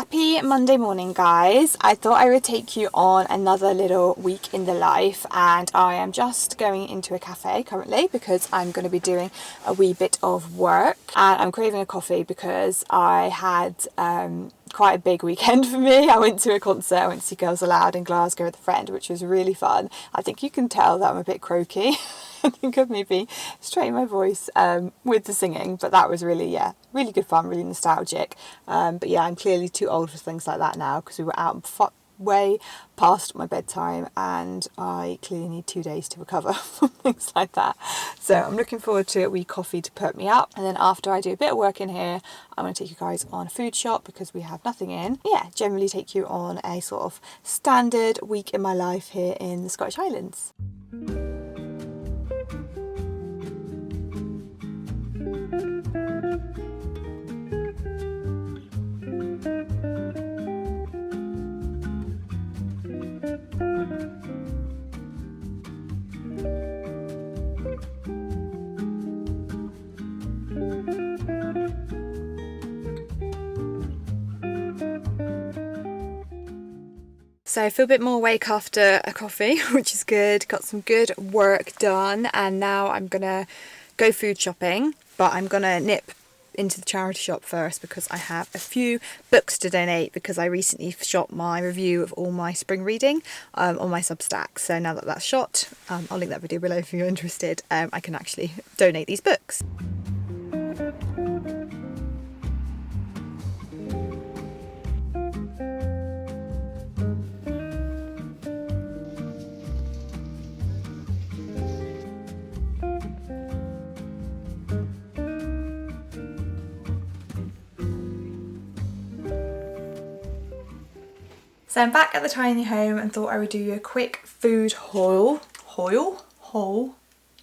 Happy Monday morning, guys. I thought I would take you on another little week in the life, and I am just going into a cafe currently because I'm going to be doing a wee bit of work, and I'm craving a coffee because I had quite a big weekend for me. I went to a concert, I went to see Girls Aloud in Glasgow with a friend, which was really fun. I think you can tell that I'm a bit croaky. I think I've maybe straightened my voice with the singing, but that was really good fun, really nostalgic. But yeah, I'm clearly too old for things like that now because we were out way past my bedtime, and I clearly need 2 days to recover from things like that. So I'm looking forward to a wee coffee to perk me up, and then after I do a bit of work in here, I'm going to take you guys on a food shop because we have nothing in. Yeah, generally take you on a sort of standard week in my life here in the Scottish Highlands. So I feel a bit more awake after a coffee, which is good. Got some good work done, and now I'm gonna go food shopping, but I'm gonna nip into the charity shop first because I have a few books to donate because I recently shot my review of all my spring reading on my Substack. So now that that's shot, I'll link that video below if you're interested. I can actually donate these books. So I'm back at the tiny home and thought I would do a quick food haul.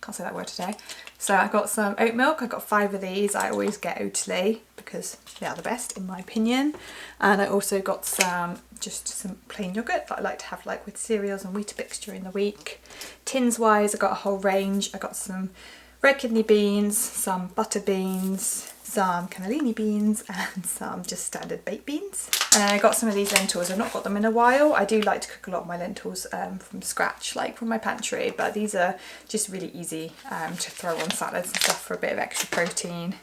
Can't say that word today. So I got some oat milk. I got 5 of these. I always get Oatly because they are the best in my opinion. And I also got some plain yogurt that I like to have like with cereals and Weetabix during the week. Tins wise, I got a whole range. I got some red kidney beans, some butter beans, some cannellini beans, and some just standard baked beans. And I got some of these lentils. I've not got them in a while. I do like to cook a lot of my lentils from scratch, like from my pantry, but these are just really easy to throw on salads and stuff for a bit of extra protein.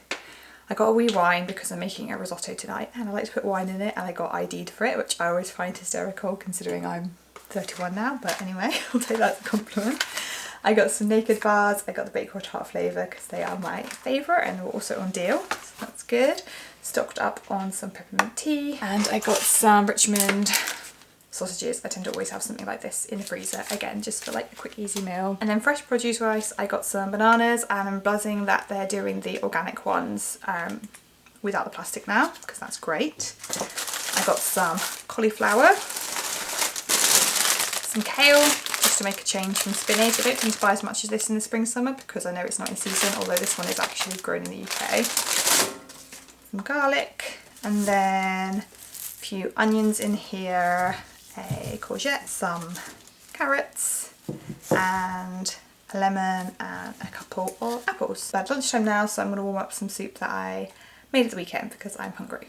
I got a wee wine because I'm making a risotto tonight and I like to put wine in it, and I got ID'd for it, which I always find hysterical considering I'm 31 now, but anyway, I'll take that as a compliment. I got some Naked bars. I got the Bakewell tart flavour because they are my favourite and they're also on deal, so that's good. Stocked up on some peppermint tea, and I got some Richmond sausages. I tend to always have something like this in the freezer, again just for like a quick easy meal. And then fresh produce wise, I got some bananas, and I'm buzzing that they're doing the organic ones without the plastic now because that's great. I got some cauliflower, some kale, just to make a change from spinach. I don't tend to buy as much as this in the spring summer because I know it's not in season, although this one is actually grown in the UK. Some garlic, and then a few onions in here, a courgette, some carrots, and a lemon, and a couple of apples. But lunchtime now, so I'm going to warm up some soup that I made at the weekend because I'm hungry.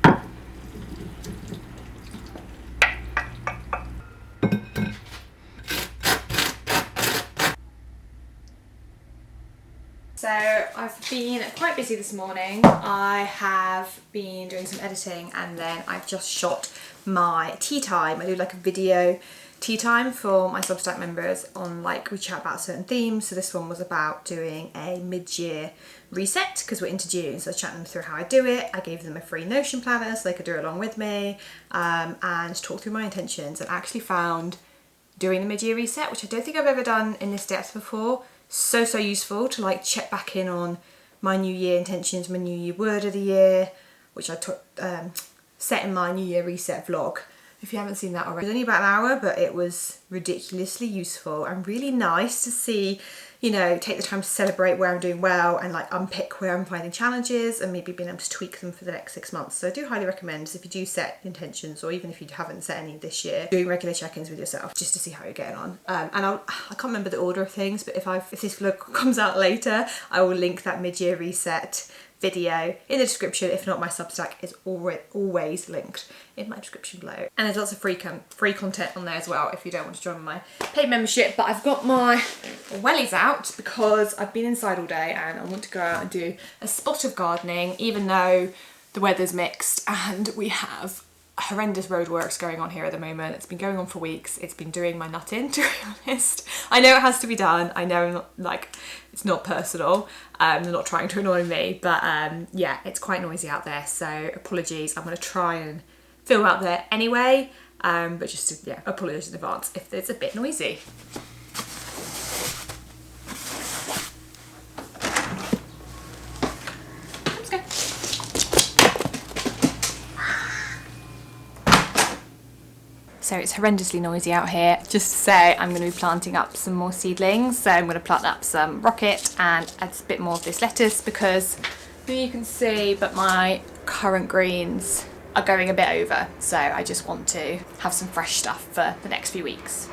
So I've been quite busy this morning. I have been doing some editing, and then I've just shot my tea time. I do like a video tea time for my Substack members on, like, we chat about certain themes. So this one was about doing a mid-year reset because we're into June, so I was chatting them through how I do it. I gave them a free Notion planner so they could do it along with me, and talk through my intentions, and actually found doing the mid-year reset, which I don't think I've ever done in this depth before, so useful to like check back in on my new year intentions, my new year word of the year, which I set in my new year reset vlog. If you haven't seen that already, it was only about an hour, but it was ridiculously useful and really nice to see, you know, take the time to celebrate where I'm doing well and like unpick where I'm finding challenges and maybe being able to tweak them for the next 6 months. So I do highly recommend, if you do set intentions, or even if you haven't set any this year, doing regular check-ins with yourself just to see how you're getting on. And I can't remember the order of things, but if this vlog comes out later, I will link that mid-year reset video in the description. If not, my Substack is always linked in my description below. And there's lots of free content on there as well if you don't want to join my paid membership. But I've got my wellies out because I've been inside all day and I want to go out and do a spot of gardening, even though the weather's mixed and we have horrendous roadworks going on here at the moment. It's been going on for weeks. It's been doing my nut in, to be honest. I know it has to be done. I know, like, it's not personal. They're not trying to annoy me, but yeah, it's quite noisy out there. So apologies. I'm going to try and film out there anyway, but just yeah, apologies in advance if it's a bit noisy. Let's go. So it's horrendously noisy out here. Just to say, I'm going to be planting up some more seedlings. So I'm going to plant up some rocket and add a bit more of this lettuce because you can see, but my current greens are going a bit over. So I just want to have some fresh stuff for the next few weeks.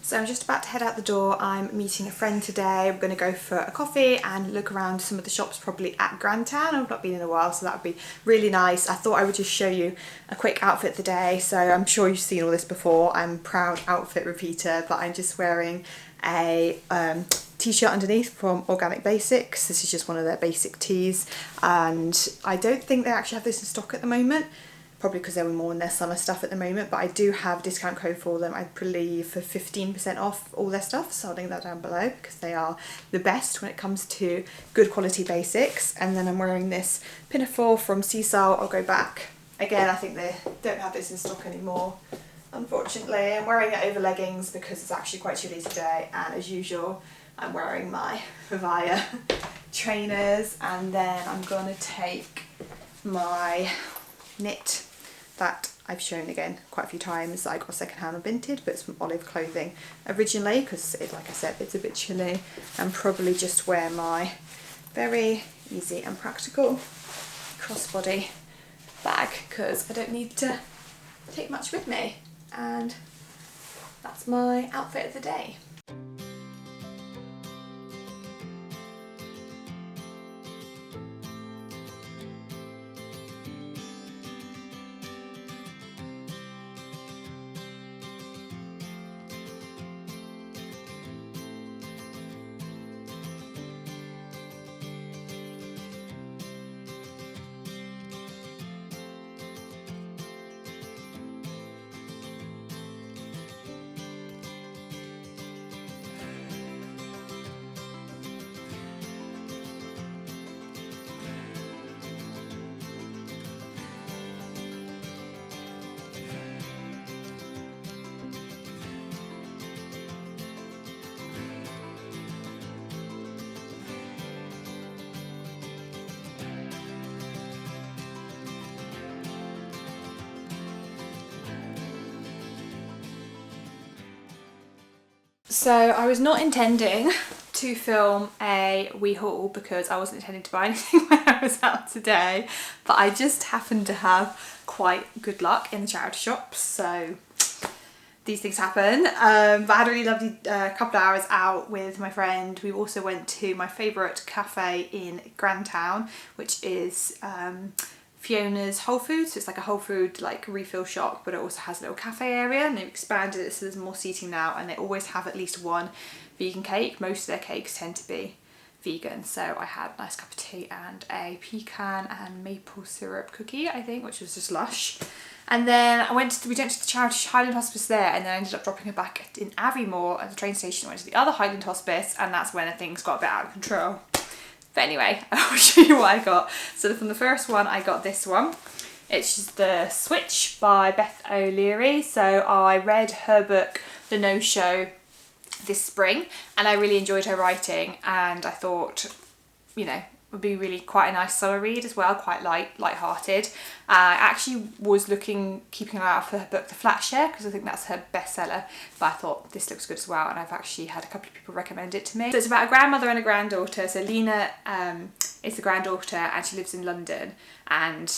So I'm just about to head out the door. I'm meeting a friend today. We're going to go for a coffee and look around some of the shops probably at Grantown. I've not been in a while, so that would be really nice. I thought I would just show you a quick outfit of the day. So I'm sure you've seen all this before. I'm a proud outfit repeater, but I'm just wearing a t-shirt underneath from Organic Basics. This is just one of their basic tees, and I don't think they actually have this in stock at the moment. Probably because they were more in their summer stuff at the moment, but I do have a discount code for them, I believe, for 15% off all their stuff, so I'll link that down below because they are the best when it comes to good quality basics. And then I'm wearing this pinafore from Sisal. I'll go back. Again, I think they don't have this in stock anymore, unfortunately. I'm wearing it over leggings because it's actually quite chilly today, and as usual, I'm wearing my Vivaya trainers, and then I'm going to take my knit that I've shown again quite a few times that I got secondhand and vintage, but it's from Olive Clothing originally because, like I said, it's a bit chilly, and probably just wear my very easy and practical crossbody bag because I don't need to take much with me, and that's my outfit of the day. So I was not intending to film a wee haul because I wasn't intending to buy anything when I was out today, but I just happened to have quite good luck in the charity shops, so these things happen. But I had a really lovely couple of hours out with my friend. We also went to my favourite cafe in Grantown, which is Fiona's Whole Foods. So it's like a whole food like refill shop, but it also has a little cafe area, and they've expanded it so there's more seating now, and they always have at least one vegan cake. Most of their cakes tend to be vegan, so I had a nice cup of tea and a pecan and maple syrup cookie, I think, which was just lush. And then we went to the charity Highland Hospice there, and then I ended up dropping her back in Aviemore at the train station. I went to the other Highland Hospice, and that's when things got a bit out of control. But anyway, I'll show you what I got. So from the first one, I got this one. It's just The Switch by Beth O'Leary. So I read her book, The No Show, this spring, and I really enjoyed her writing, and I thought, you know, would be really quite a nice summer read as well, quite light-hearted. I actually was keeping an eye out for her book The Flat Share, because I think that's her bestseller, but I thought this looks good as well, and I've actually had a couple of people recommend it to me. So it's about a grandmother and a granddaughter. So Lena is the granddaughter, and she lives in London, and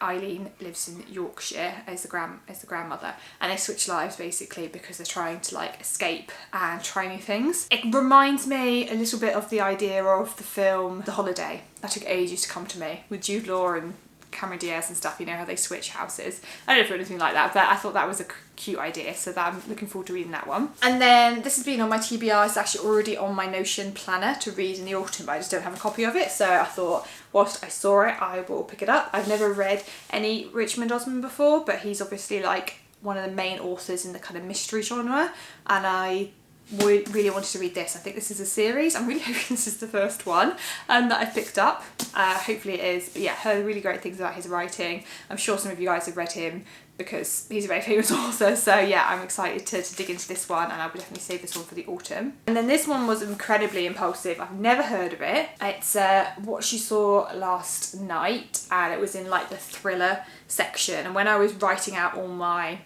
Eileen lives in Yorkshire as the grandmother, and they switch lives basically because they're trying to like escape and try new things. It reminds me a little bit of the idea of the film The Holiday. That took ages to come to me, with Jude Law and Cameron Diaz and stuff, you know, how they switch houses. I don't know if it was anything like that, but I thought that was a cute idea, so I'm looking forward to reading that one. And then this has been on my TBR. It's actually already on my Notion planner to read in the autumn, but I just don't have a copy of it, so I thought whilst I saw it, I will pick it up. I've never read any Richard Osman before, but he's obviously like one of the main authors in the kind of mystery genre, and I really wanted to read this. I think this is a series. I'm really hoping this is the first one that I've picked up. Hopefully it is. But yeah, heard really great things about his writing. I'm sure some of you guys have read him because he's a very famous author. So yeah, I'm excited to dig into this one, and I will definitely save this one for the autumn. And then this one was incredibly impulsive. I've never heard of it. It's What She Saw Last Night, and it was in like the thriller section. And when I was writing out all my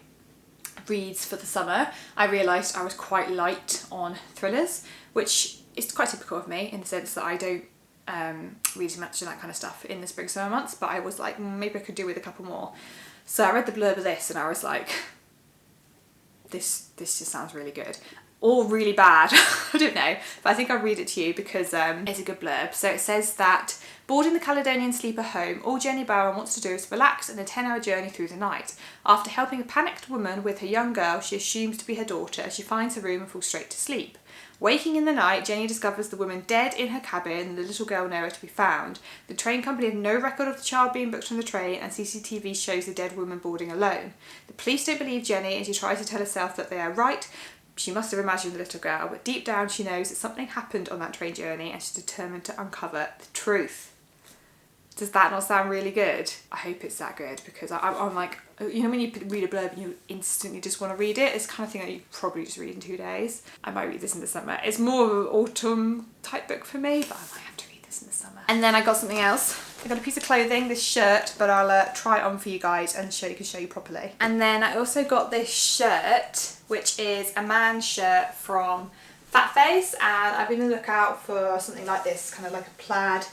reads for the summer, I realised I was quite light on thrillers, which is quite typical of me in the sense that I don't read as much of that kind of stuff in the spring summer months, but I was like, maybe I could do with a couple more. So I read the blurb of this and I was like, this just sounds really good. Or really bad, I don't know, but I think I'll read it to you because it's a good blurb. So it says that boarding the Caledonian sleeper home, all Jenny Bowen wants to do is relax in a 10-hour journey through the night. After helping a panicked woman with her young girl she assumes to be her daughter, she finds her room and falls straight to sleep. Waking in the night, Jenny discovers the woman dead in her cabin and the little girl nowhere to be found. The train company have no record of the child being booked on the train, and CCTV shows the dead woman boarding alone. The police don't believe Jenny, and she tries to tell herself that they are right. She must have imagined the little girl, but deep down she knows that something happened on that train journey, and she's determined to uncover the truth. Does that not sound really good? I hope it's that good, because I'm like, you know when you read a blurb and you instantly just want to read it? It's the kind of thing that you probably just read in 2 days. I might read this in the summer. It's more of an autumn type book for me, but I might have to read this in the summer. And then I got something else. I got a piece of clothing, this shirt, but I'll try it on for you guys and show you properly. And then I also got this shirt, which is a man's shirt from Fat Face, and I've been on the lookout for something like this, kind of like a plaid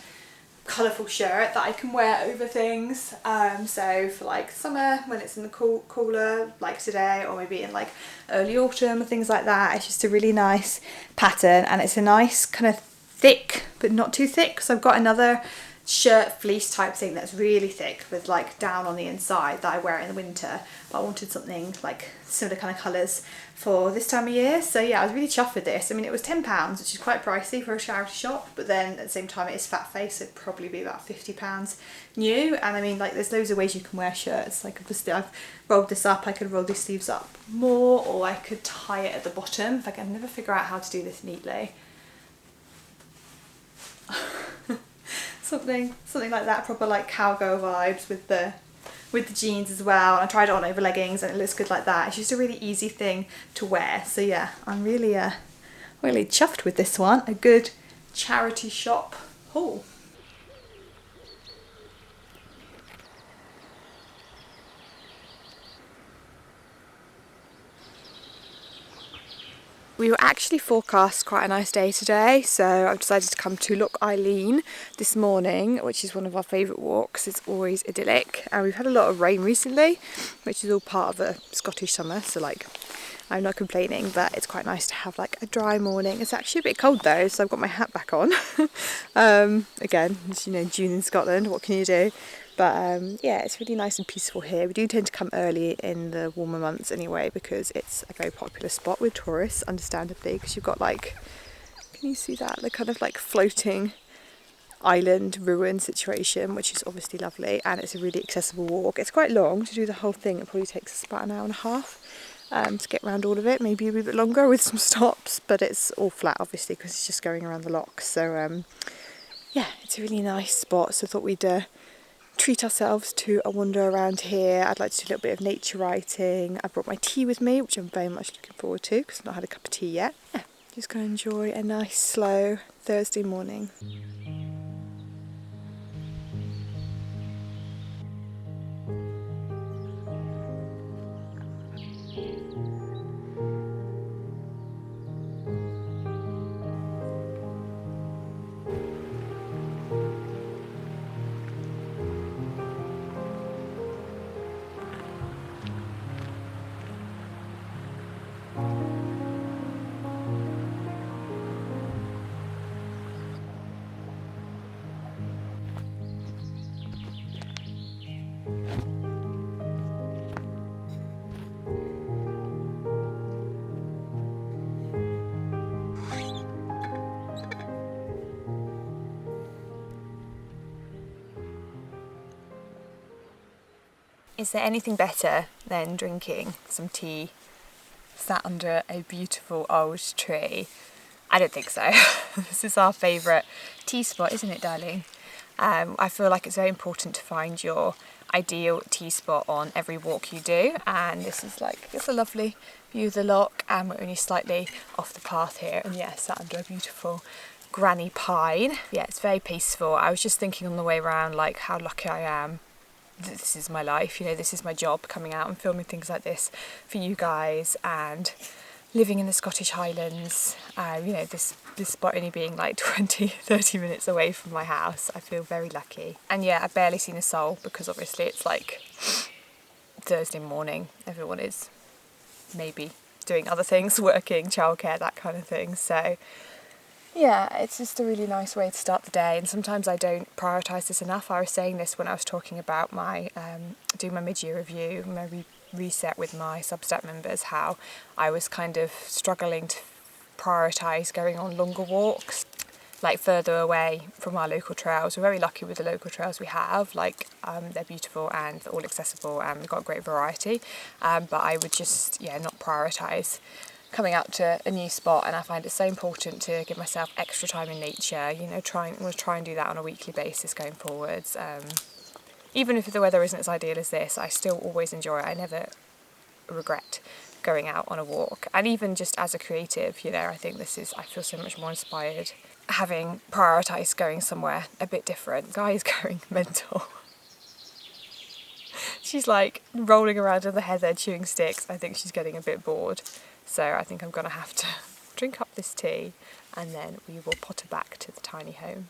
colourful shirt that I can wear over things. So for like summer when it's in the cooler like today, or maybe in like early autumn or things like that. It's just a really nice pattern, and it's a nice kind of thick but not too thick. So I've got another shirt fleece type thing that's really thick with like down on the inside that I wear in the winter, but I wanted something like similar kind of colours for this time of year. So yeah, I was really chuffed with this. I mean, it was £10, which is quite pricey for a charity shop, but then at the same time it is Fat Face, so it'd probably be about £50 new. And I mean, like, there's loads of ways you can wear shirts. Like obviously I've rolled this up, I could roll these sleeves up more, or I could tie it at the bottom. Like, I can never figure out how to do this neatly. something like that, proper like cowgirl vibes with the jeans as well. And I tried it on over leggings and it looks good like that. It's just a really easy thing to wear. So yeah, I'm really chuffed with this one. A good charity shop haul. We were actually forecast quite a nice day today, so I've decided to come to Loch Eileen this morning, which is one of our favourite walks. It's always idyllic, and we've had a lot of rain recently, which is all part of a Scottish summer, so like, I'm not complaining, but it's quite nice to have like a dry morning. It's actually a bit cold though, so I've got my hat back on. Again, it's, you know, June in Scotland, what can you do? But yeah, it's really nice and peaceful here. We do tend to come early in the warmer months anyway, because it's a very popular spot with tourists, understandably, because you've got like Can you see that? The kind of like floating island ruin situation, which is obviously lovely, and it's a really accessible walk. It's quite long to do the whole thing. It probably takes us about an hour and a half to get around all of it, maybe a wee bit longer with some stops, but it's all flat obviously because it's just going around the lock. So yeah, it's a really nice spot, so I thought we'd treat ourselves to a wander around here. I'd like to do a little bit of nature writing. I brought my tea with me, which I'm very much looking forward to because I've not had a cup of tea yet. Yeah, just going to enjoy a nice slow Thursday morning. Is there anything better than drinking some tea sat under a beautiful old tree? I don't think so. This is our favourite tea spot, isn't it, darling? I feel like it's very important to find your ideal tea spot on every walk you do, and this is like, it's a lovely view of the loch, and we're only slightly off the path here, and yeah, sat under a beautiful granny pine. Yeah, it's very peaceful. I was just thinking on the way around like how lucky I am. This is my life, you know, this is my job, coming out and filming things like this for you guys, and living in the Scottish Highlands. You know, this spot only being like 20-30 minutes away from my house. I feel very lucky. And yeah, I've barely seen a soul because obviously it's like Thursday morning. Everyone is maybe doing other things, working, childcare, that kind of thing. So yeah, it's just a really nice way to start the day, and sometimes I don't prioritise this enough. I was saying this when I was talking about my doing my mid-year review, my reset with my Substack members, how I was kind of struggling to prioritise going on longer walks, like further away from our local trails. We're very lucky with the local trails we have, like they're beautiful and they're all accessible and we've got a great variety, but I would just not prioritise coming out to a new spot, and I find it so important to give myself extra time in nature. You know, I'm going to try and do that on a weekly basis going forwards. Even if the weather isn't as ideal as this, I still always enjoy it. I never regret going out on a walk. And even just as a creative, you know, I feel so much more inspired having prioritised going somewhere a bit different. Guy is going mental. She's like rolling around in the heather chewing sticks. I think she's getting a bit bored. So I think I'm going to have to drink up this tea and then we will potter back to the tiny home.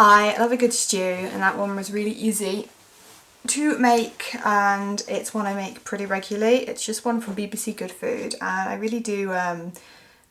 I love a good stew, and that one was really easy to make, and it's one I make pretty regularly. It's just one from BBC Good Food, and I really do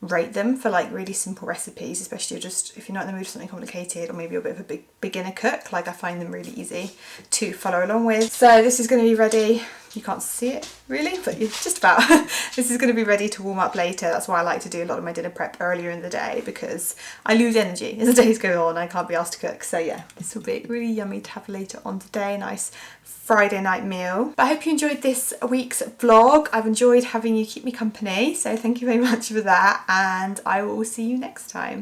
rate them for like really simple recipes, especially just if you're not in the mood for something complicated or maybe you're a bit of a beginner cook. Like, I find them really easy to follow along with. So this is going to be ready. You can't see it really, but you're just about. This is going to be ready to warm up later. That's why I like to do a lot of my dinner prep earlier in the day, because I lose energy as the days go on. I can't be asked to cook. So yeah, this will be really yummy to have later on today. Nice Friday night meal. But I hope you enjoyed this week's vlog. I've enjoyed having you keep me company, so thank you very much for that, and I will see you next time.